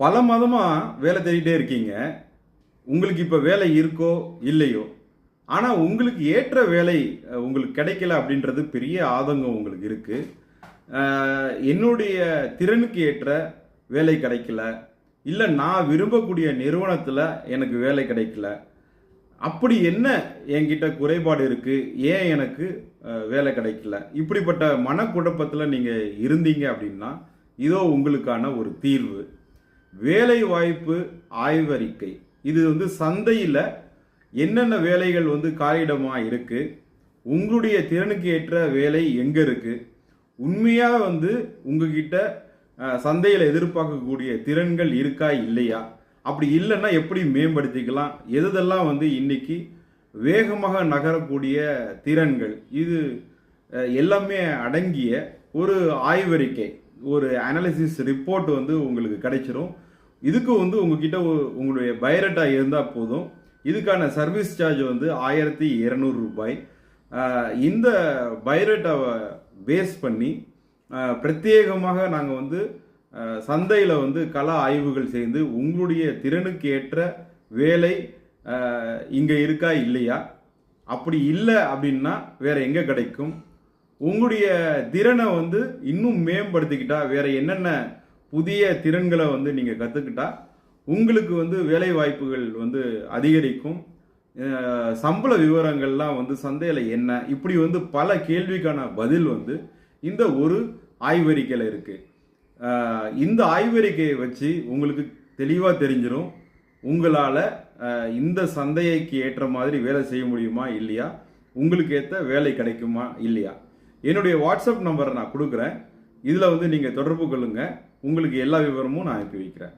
பல மாதமா வேலை தேடிட்டே இருக்கீங்க. உங்களுக்கு இப்ப வேலை இருக்கோ, இல்லையோ. ஆனா உங்களுக்கு ஏற்ற வேலை உங்களுக்கு கிடைக்கல அப்படின்றது பெரிய ஆதங்கம் உங்களுக்கு இருக்கு. என்னுடைய திறனுக்கு ஏற்ற வேலை கிடைக்கல. இல்ல நான் விரும்பக்கூடிய நிறுவனத்துல எனக்கு வேலை கிடைக்கல. அப்படி என்ன என்கிட்ட குறைபாடு இருக்கு? ஏன் எனக்கு வேலை கிடைக்கல? இப்படிப்பட்ட மனக்குழப்பத்துல நீங்க இருந்தீங்க அப்படின்னா, இதோ உங்களுக்கான ஒரு தீர்வு. வேலைவாய்ப்பு ஆய்வறிக்கை. இது சந்தையில என்னென்ன வேலைகள் காலியிடமா இருக்கு, உங்களுடைய திறனுக்கு ஏற்ற வேலை எங்க இருக்கு, உண்மையா உங்ககிட்ட சந்தையில் எதிர்பார்க்கக்கூடிய திறன்கள் இருக்கா இல்லையா, அப்படி இல்லைன்னா எப்படி மேம்படுத்திக்கலாம், எதெல்லாம் இன்னைக்கு வேகமாக நகரக்கூடிய திறன்கள், இது எல்லாமே அடங்கிய ஒரு ஆய்வறிக்கை, ஒரு அனாலிசிஸ் ரிப்போர்ட் உங்களுக்கு கிடைச்சிரும். இதுக்கு உங்ககிட்ட உங்களுடைய பயோடேட்டா இருந்தால் போதும். இதுக்கான சர்வீஸ் சார்ஜ் 1200 ரூபாய். இந்த பயோடேட்டாவை பேஸ் பண்ணி பிரத்யேகமாக நாங்கள் சந்தையில் கள ஆய்வுகள் செய்து உங்களுடைய திறனுக்கு ஏற்ற வேலை இங்கே இருக்கா இல்லையா, அப்படி இல்லை அப்படின்னா வேற எங்கே கிடைக்கும், உங்களுடைய திறனை இன்னும் மேம்படுத்திக்கிட்டா வேற என்னென்ன புதிய திறன்களை நீங்கள் கற்றுக்கிட்டா உங்களுக்கு வேலை வாய்ப்புகள் அதிகரிக்கும், சம்பள விவரங்கள்லாம் சந்தையில் என்ன, இப்படி பல கேள்விக்கான பதில் இந்த ஒரு ஆய்வறிக்கையில் இருக்கு. இந்த ஆய்வறிக்கையை வச்சு உங்களுக்கு தெளிவாக தெரிஞ்சிடும் உங்களால் இந்த சந்தைக்கு ஏற்ற மாதிரி வேலை செய்ய முடியுமா இல்லையா, உங்களுக்கு ஏற்ற வேலை கிடைக்குமா இல்லையா. என்னுடைய வாட்ஸ்அப் நம்பரை நான் கொடுக்குறேன். இதில் நீங்கள் தொடர்பு கொள்ளுங்கள். உங்களுக்கு எல்லா விவரமும் நான் அனுப்பி வைக்கிறேன்.